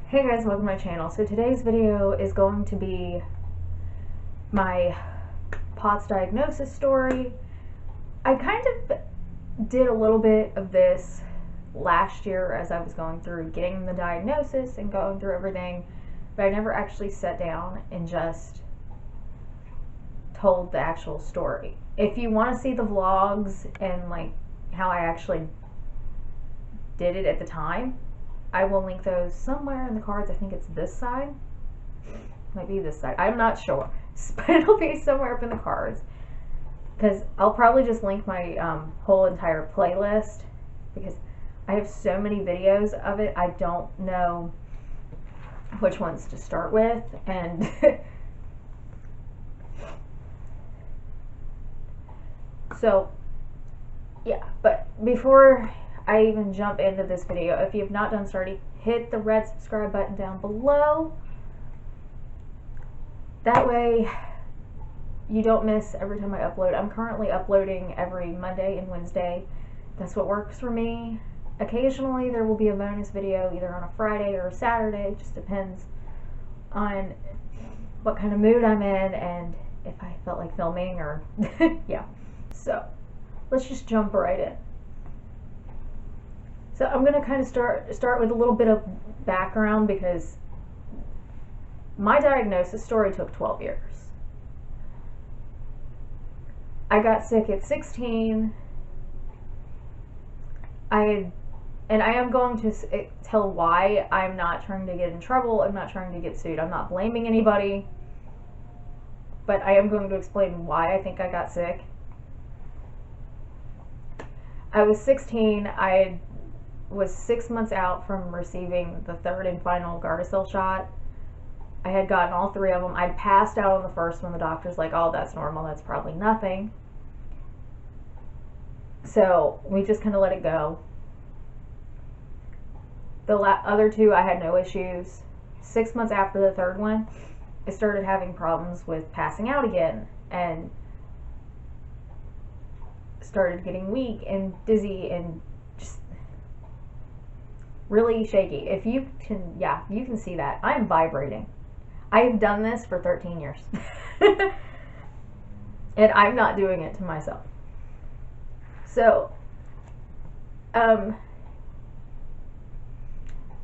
Hey guys, welcome to my channel. So today's video is going to be my POTS diagnosis story. I kind of did a little bit of this last year as I was going through getting the diagnosis and going through everything, but I never actually sat down and just told the actual story. If you want to see the vlogs and like how I actually did it at the time, I will link those somewhere in the cards. I think it's this side. Might be this side. I'm not sure. But it'll be somewhere up in the cards. Because I'll probably just link my whole entire playlist. Because I have so many videos of it, I don't know which ones to start with. And so, yeah. But before I even jump into this video, if you have not done so already, hit the red subscribe button down below. That way you don't miss every time I upload. I'm currently uploading every Monday and Wednesday. That's what works for me. Occasionally there will be a bonus video either on a Friday or a Saturday. It just depends on what kind of mood I'm in and if I felt like filming or yeah. So let's just jump right in. So I'm going to kind of start with a little bit of background because my diagnosis story took 12 years. I got sick at 16. And I am going to tell why. I'm not trying to get in trouble. I'm not trying to get sued. I'm not blaming anybody. But I am going to explain why I think I got sick. I was 16. I was 6 months out from receiving the third and final Gardasil shot. I had gotten all three of them. I'd passed out on the first one. The doctor's like, oh, that's normal. That's probably nothing. So we just kind of let it go. The other two, I had no issues. 6 months after the third one, I started having problems with passing out again and started getting weak and dizzy and just really shaky. If you can, yeah, you can see that. I'm vibrating. I've done this for 13 years. And I'm not doing it to myself. So, at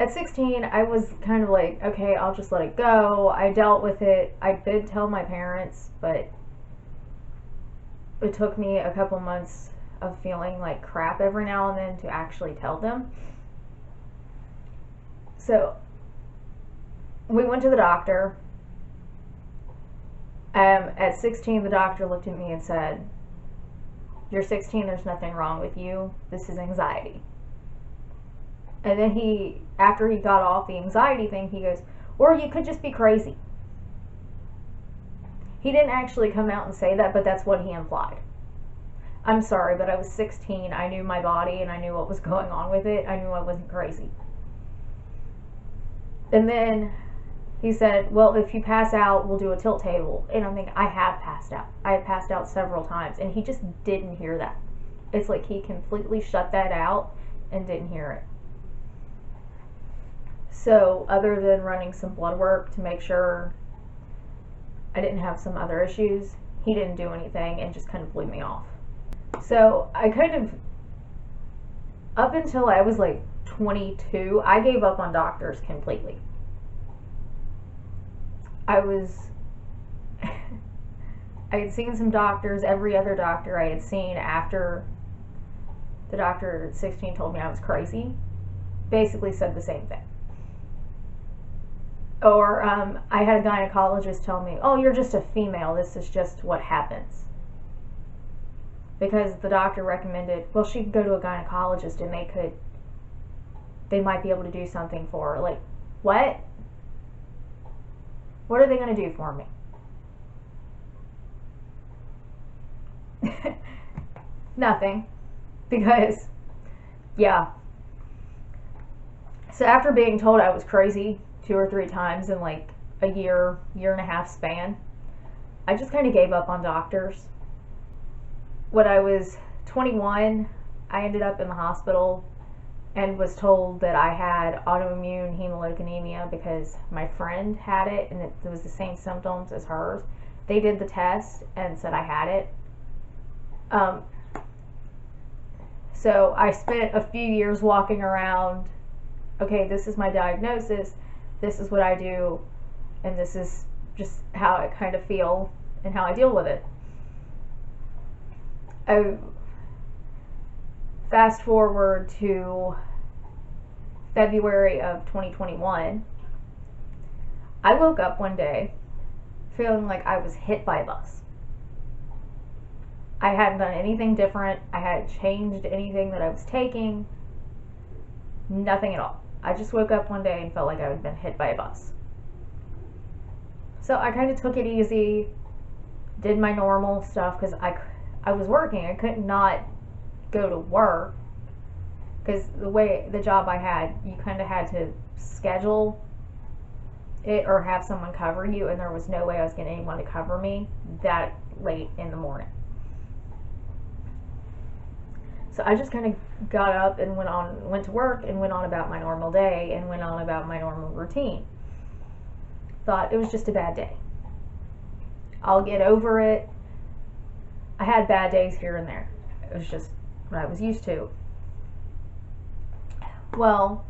16, I was kind of like, okay, I'll just let it go. I dealt with it. I did tell my parents, but it took me a couple months of feeling like crap every now and then to actually tell them. So we went to the doctor. At 16, the doctor looked at me and said, you're 16, there's nothing wrong with you. This is anxiety. And then after he got off the anxiety thing, he goes, or you could just be crazy. He didn't actually come out and say that, but that's what he implied. I'm sorry, but I was 16. I knew my body and I knew what was going on with it. I knew I wasn't crazy. And then he said, well, if you pass out, we'll do a tilt table. And I'm thinking, I have passed out. I have passed out several times. And he just didn't hear that. It's like he completely shut that out and didn't hear it. So other than running some blood work to make sure I didn't have some other issues, he didn't do anything and just kind of blew me off. So I kind of, up until I was like 22, I gave up on doctors completely. I had seen some doctors. Every other doctor I had seen after the doctor at 16 told me I was crazy basically said the same thing. Or I had a gynecologist tell me, oh, you're just a female, this is just what happens. Because the doctor recommended, well, she could go to a gynecologist and they might be able to do something for her. Like, what? What are they going to do for me? Nothing. Because, yeah. So after being told I was crazy 2 or 3 times in like a year and a half span, I just kind of gave up on doctors. When I was 21, I ended up in the hospital and was told that I had autoimmune hemolytic anemia because my friend had it and it was the same symptoms as hers. They did the test and said I had it. So I spent a few years walking around, okay, this is my diagnosis, this is what I do, and this is just how I kind of feel and how I deal with it. Fast forward to February of 2021, I woke up one day feeling like I was hit by a bus. I hadn't done anything different. I hadn't changed anything that I was taking. Nothing at all. I just woke up one day and felt like I had been hit by a bus. So I kind of took it easy, did my normal stuff because I was working. I could not go to work because the job I had, you kind of had to schedule it or have someone cover you, and there was no way I was getting anyone to cover me that late in the morning. So I just kind of got up and went to work and went on about my normal day and went on about my normal routine. Thought it was just a bad day. I'll get over it. I had bad days here and there. It was just what I was used to. Well,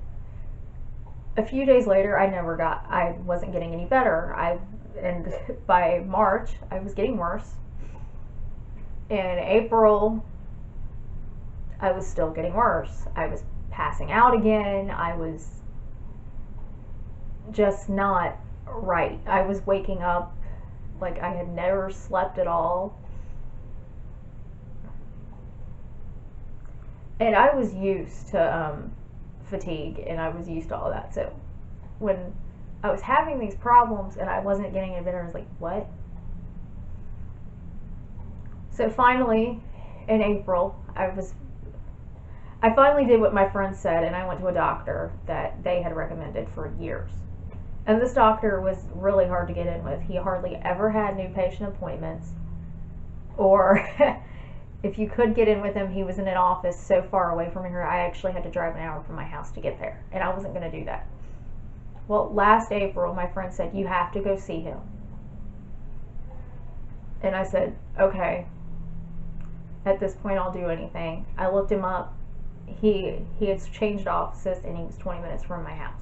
a few days later, I wasn't getting any better. And by March, I was getting worse. In April, I was still getting worse. I was passing out again. I was just not right. I was waking up like I had never slept at all. And I was used to fatigue, and I was used to all that. So when I was having these problems and I wasn't getting any better, I was like, what? So finally, in April, I finally did what my friend said, and I went to a doctor that they had recommended for years. And this doctor was really hard to get in with. He hardly ever had new patient appointments, or if you could get in with him, he was in an office so far away from here, I actually had to drive an hour from my house to get there, and I wasn't going to do that. Well, last April, my friend said, you have to go see him. And I said, okay. At this point, I'll do anything. I looked him up. He had changed offices, and he was 20 minutes from my house.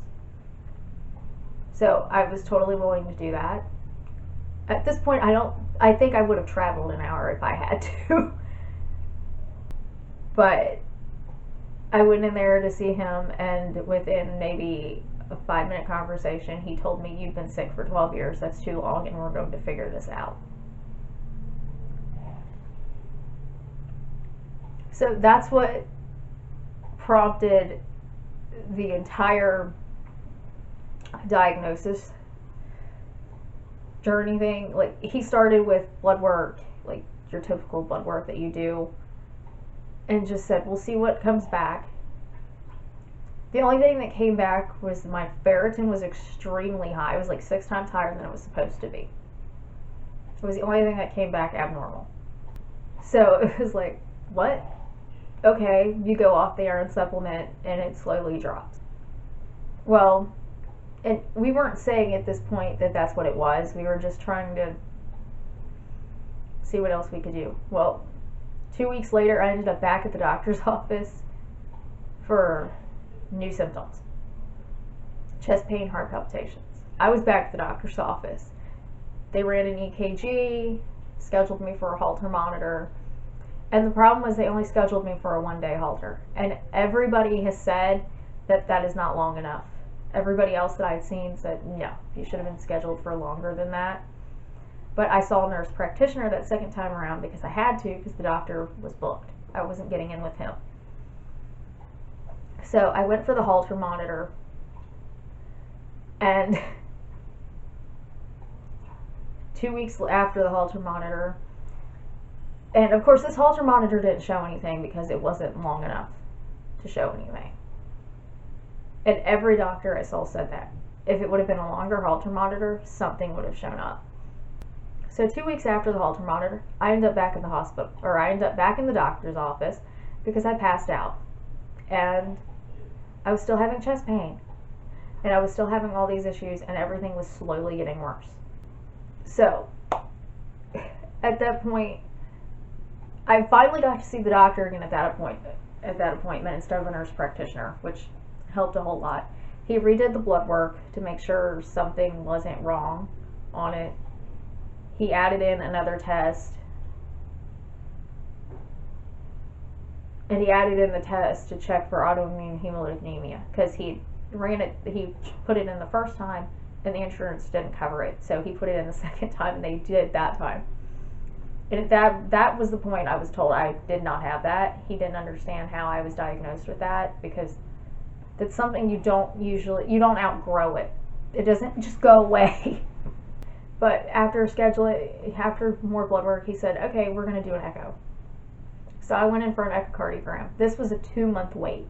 So I was totally willing to do that. At this point, I think I would have traveled an hour if I had to. But I went in there to see him, and within maybe a 5-minute conversation, he told me, you've been sick for 12 years. That's too long, and we're going to figure this out. So that's what prompted the entire diagnosis journey thing. Like, he started with blood work, like your typical blood work that you do, and just said, we'll see what comes back. The only thing that came back was my ferritin was extremely high. It was like 6 times higher than it was supposed to be. It was the only thing that came back abnormal. So it was like, what? Okay, you go off the iron supplement and it slowly drops. Well, and we weren't saying at this point that that's what it was. We were just trying to see what else we could do. Well, 2 weeks later, I ended up back at the doctor's office for new symptoms. Chest pain, heart palpitations. I was back at the doctor's office. They ran an EKG, scheduled me for a Holter monitor. And the problem was they only scheduled me for a 1-day Holter. And everybody has said that that is not long enough. Everybody else that I'd seen said, no, you should have been scheduled for longer than that. But I saw a nurse practitioner that second time around because I had to, because the doctor was booked. I wasn't getting in with him. So I went for the Holter monitor. And 2 weeks after the Holter monitor, and of course this Holter monitor didn't show anything because it wasn't long enough to show anything. And every doctor I saw said that. If it would have been a longer Holter monitor, something would have shown up. So 2 weeks after the Holter monitor, I ended up back in the hospital, or I ended up back in the doctor's office because I passed out. And I was still having chest pain, and I was still having all these issues, and everything was slowly getting worse. So at that point, I finally got to see the doctor again at that appointment instead of a nurse practitioner, which helped a whole lot. He redid the blood work to make sure something wasn't wrong on it. He added in another test, and he added in the test to check for autoimmune hemolytic anemia, because he put it in the first time and the insurance didn't cover it, so he put it in the second time and they did that time. And that was the point I was told I did not have that. He didn't understand how I was diagnosed with that, because that's something you don't outgrow it. It doesn't just go away. But after more blood work, he said, okay, we're going to do an echo. So I went in for an echocardiogram. This was a 2-month wait.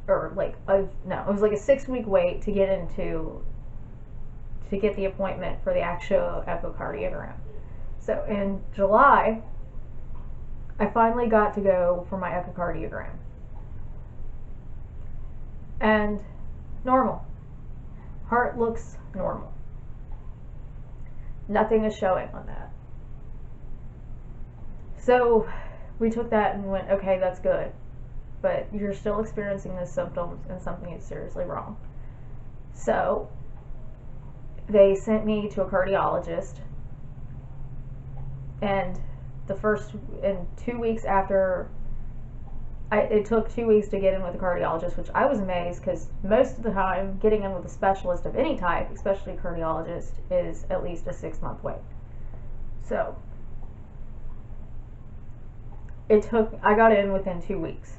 It was like a 6-week wait to get the appointment for the actual echocardiogram. So in July, I finally got to go for my echocardiogram. And normal. Heart looks normal. Nothing is showing on that. So we took that and went, okay, that's good. But you're still experiencing those symptoms and something is seriously wrong. So they sent me to a cardiologist. And 2 weeks after, it took 2 weeks to get in with a cardiologist, which I was amazed, because most of the time getting in with a specialist of any type, especially a cardiologist, is at least a 6-month wait. So I got in within 2 weeks.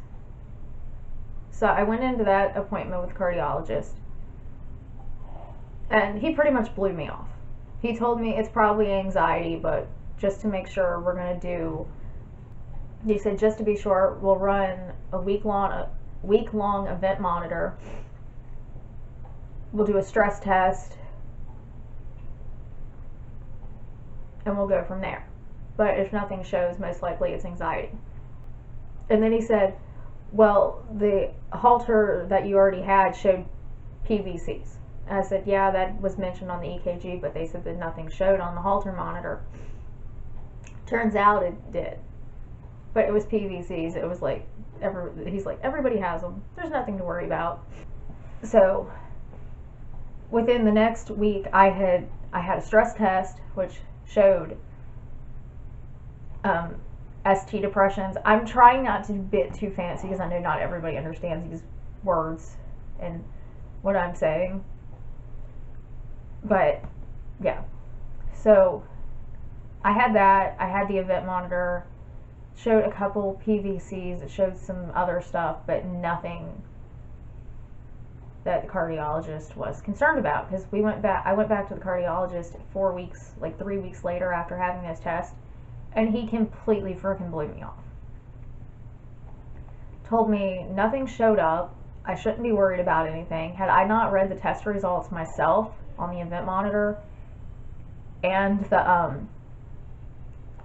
So I went into that appointment with a cardiologist, and he pretty much blew me off. He told me it's probably anxiety, but just to make sure, he said, just to be sure, we'll run a week-long event monitor. We'll do a stress test, and we'll go from there. But if nothing shows, most likely it's anxiety. And then he said, well, the Holter that you already had showed PVCs. And I said, yeah, that was mentioned on the EKG, but they said that nothing showed on the Holter monitor. Turns out it did. But it was PVCs. It was like, he's like, everybody has them. There's nothing to worry about. So within the next week, I had a stress test, which showed ST depressions. I'm trying not to be too fancy, because I know not everybody understands these words and what I'm saying. But yeah, so I had that. I had the event monitor. Showed a couple PVCs. It showed some other stuff, but nothing that the cardiologist was concerned about, because I went back to the cardiologist 3 weeks later after having this test, and he completely freaking blew me off. Told me nothing showed up. I shouldn't be worried about anything. Had I not read the test results myself on the event monitor and the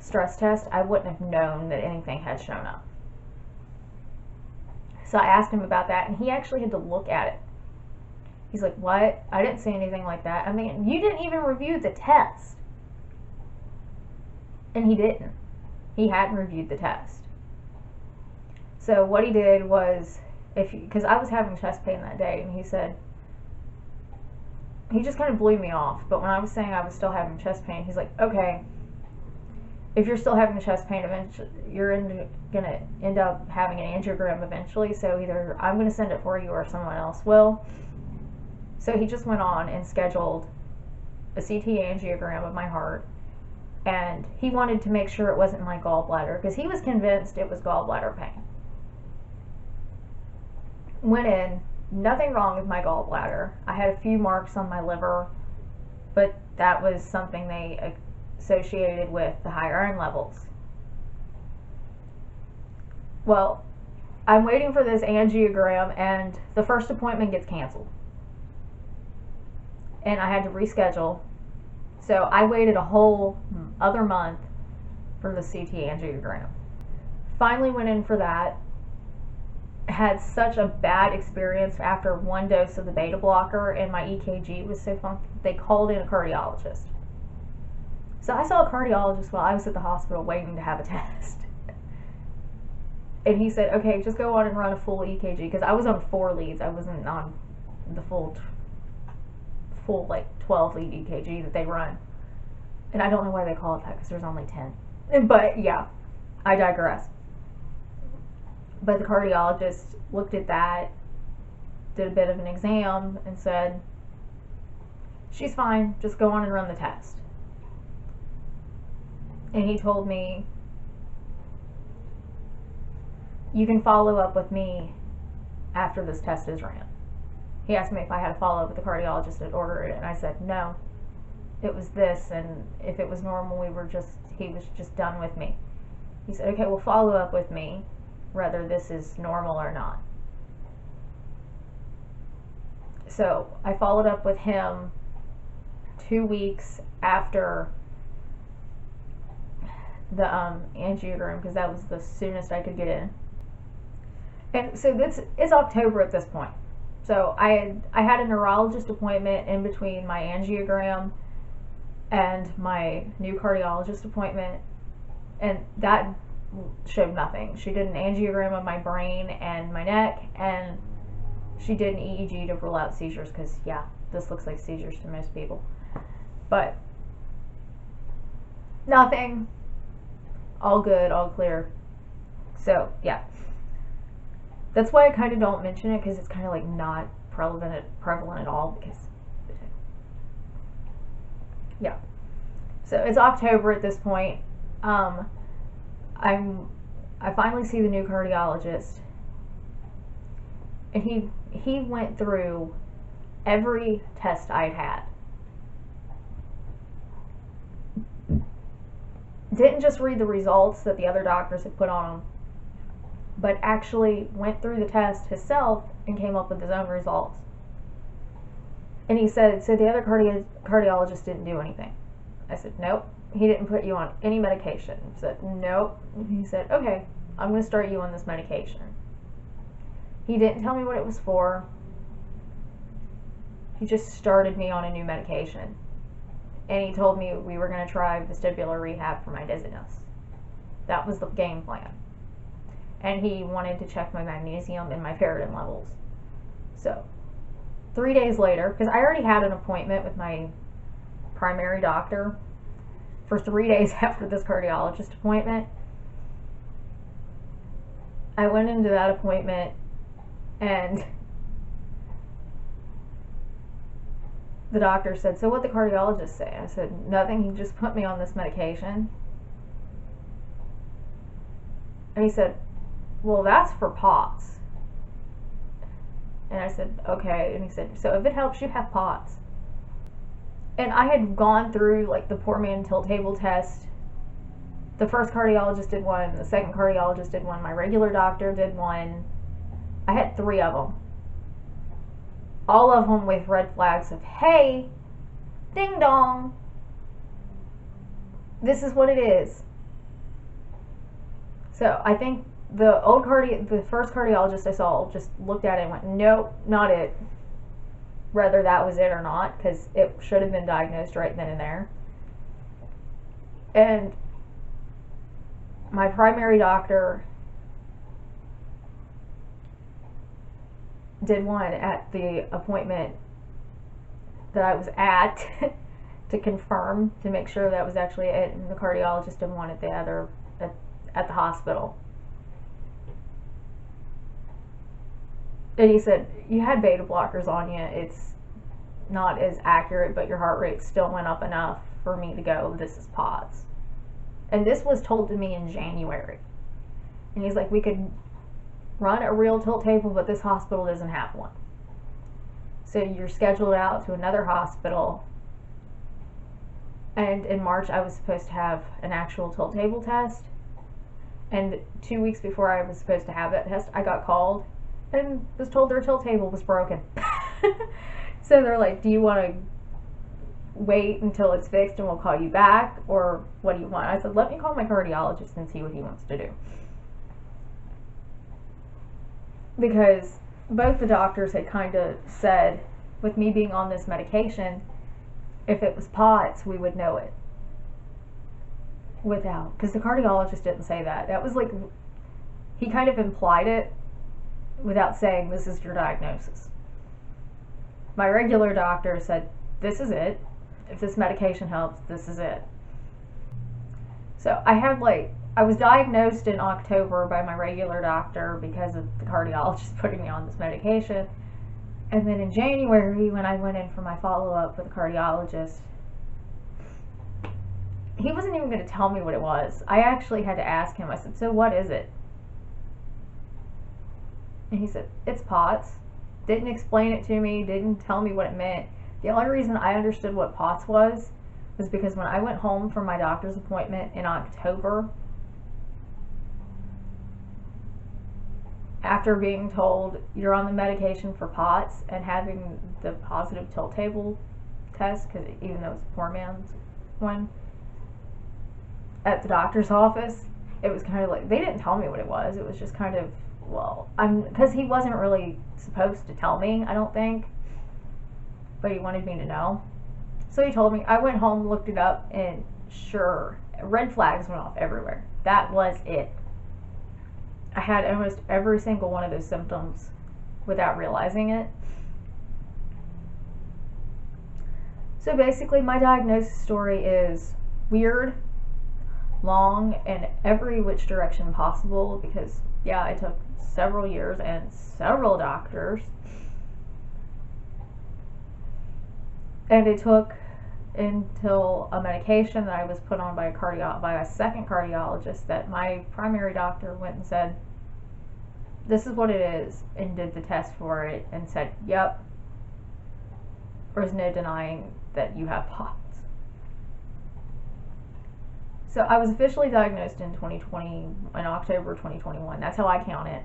stress test, I wouldn't have known that anything had shown up. So I asked him about that, and he actually had to look at it. He's like, what? I didn't see anything like that. I mean, you didn't even review the test. And he didn't. He hadn't reviewed the test. So what he did was, because I was having chest pain that day, and he said, he just kind of blew me off. But when I was saying I was still having chest pain, he's like, okay, if you're still having chest pain, eventually you're going to end up having an angiogram eventually. So either I'm going to send it for you or someone else will. So he just went on and scheduled a CT angiogram of my heart. And he wanted to make sure it wasn't my gallbladder, because he was convinced it was gallbladder pain. Went in, nothing wrong with my gallbladder. I had a few marks on my liver, but that was something they associated with the high iron levels. Well, I'm waiting for this angiogram, and the first appointment gets canceled. And I had to reschedule. So I waited a whole other month for the CT angiogram. Finally went in for that, had such a bad experience after one dose of the beta blocker, and my EKG was so funky, they called in a cardiologist. So I saw a cardiologist while I was at the hospital waiting to have a test. And he said, okay, just go on and run a full EKG, because I was on 4 leads. I wasn't on the full like 12 lead EKG that they run. And I don't know why they call it that, because there's only 10. But yeah, I digress. But the cardiologist looked at that, did a bit of an exam, and said, she's fine, just go on and run the test. And he told me, you can follow up with me after this test is ran. He asked me if I had to follow up with the cardiologist that ordered it, and I said no. It was this, and if it was normal, he was just done with me. He said, okay, well, follow up with me, whether this is normal or not. So I followed up with him 2 weeks after the angiogram, because that was the soonest I could get in. And so it's October at this point. So I had a neurologist appointment in between my angiogram and my new cardiologist appointment, and that showed nothing. She did an angiogram of my brain and my neck, and she did an EEG to rule out seizures, because yeah, this looks like seizures to most people. But nothing. All good, all clear. So yeah, that's why I kind of don't mention it, because it's kind of like not prevalent at all, because yeah. So it's October at this point. I finally see the new cardiologist, and he went through every test I'd had. Didn't just read the results that the other doctors had put on him, but actually went through the test himself and came up with his own results. And he said, so the other cardiologist didn't do anything. I said, nope, he didn't put you on any medication. He said, nope. He said, okay, I'm going to start you on this medication. He didn't tell me what it was for. He just started me on a new medication. And he told me we were going to try vestibular rehab for my dizziness. That was the game plan. And he wanted to check my magnesium and my ferritin levels. So 3 days later, because I already had an appointment with my primary doctor for 3 days after this cardiologist appointment, I went into that appointment, and the doctor said, so what'd the cardiologist say? I said, nothing, he just put me on this medication. And he said, well, that's for POTS. And I said, okay. And he said, so if it helps you, have POTS. And I had gone through like the poor man tilt table test. The first cardiologist did one, the second cardiologist did one, my regular doctor did one. I had 3 of them. All of them with red flags of, hey, ding dong, this is what it is. So I think the first cardiologist I saw just looked at it and went, nope, not it. Whether that was it or not, because it should have been diagnosed right then and there. And my primary doctor did one at the appointment that I was at to confirm, to make sure that was actually it, and the cardiologist did one at the other at the hospital. And he said, you had beta blockers on you, it's not as accurate, but your heart rate still went up enough for me to go, this is POTS. And this was told to me in January. And he's like, we could run a real tilt table, but this hospital doesn't have one. So you're scheduled out to another hospital. And in March, I was supposed to have an actual tilt table test. And 2 weeks before I was supposed to have that test, I got called and was told their tilt table was broken. So they're like, do you want to wait until it's fixed and we'll call you back, or what do you want? I said, let me call my cardiologist and see what he wants to do. because both the doctors had kind of said, with me being on this medication, if it was POTS, we would know it. Without, because the cardiologist didn't say that. That was like, he kind of implied it without saying, this is your diagnosis. My regular doctor said, this is it. If this medication helps, this is it. So I was diagnosed in October by my regular doctor because of the cardiologist putting me on this medication. And then in January, when I went in for my follow-up with the cardiologist, he wasn't even going to tell me what it was. I actually had to ask him. I said, so what is it? And he said, it's POTS. Didn't explain it to me, didn't tell me what it meant. The only reason I understood what POTS was because when I went home from my doctor's appointment in October, after being told you're on the medication for POTS and having the positive tilt table test, because even though it's a poor man's one, at the doctor's office, it was kind of like, they didn't tell me what it was. It was just kind of, well, because he wasn't really supposed to tell me, I don't think, but he wanted me to know. So he told me. I went home, looked it up, and sure, red flags went off everywhere. That was it. I had almost every single one of those symptoms without realizing it. So basically, my diagnosis story is weird, long, and every which direction possible, because yeah, it took several years and several doctors, and it took until a medication that I was put on by a second cardiologist that my primary doctor went and said, this is what it is, and did the test for it and said, yep, there's no denying that you have POTS. So I was officially diagnosed in October 2021. That's how I count it.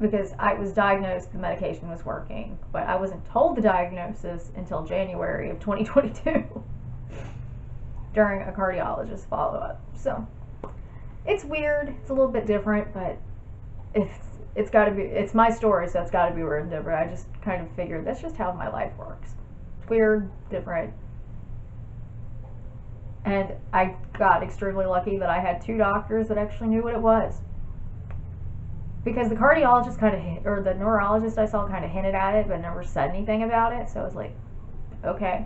Because I was diagnosed, the medication was working, but I wasn't told the diagnosis until January of 2022 during a cardiologist follow-up. So it's weird, it's a little bit different, but it's got to be, it's my story, so it's got to be written different. I just kind of figured that's just how my life works. It's weird, different. And I got extremely lucky that I had two doctors that actually knew what it was. Because the cardiologist or the neurologist I saw kind of hinted at it, but never said anything about it. So I was like, okay.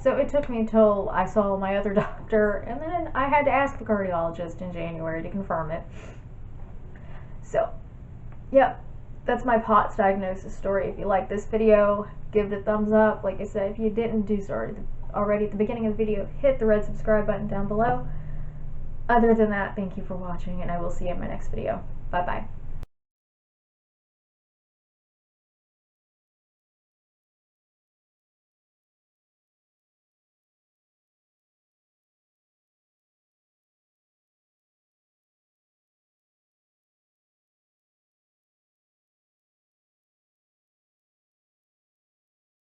So it took me until I saw my other doctor, and then I had to ask the cardiologist in January to confirm it. So, yep, that's my POTS diagnosis story. If you like this video, give it a thumbs up. Like I said, if you didn't do so already at the beginning of the video, hit the red subscribe button down below. Other than that, thank you for watching, and I will see you in my next video. Bye-bye.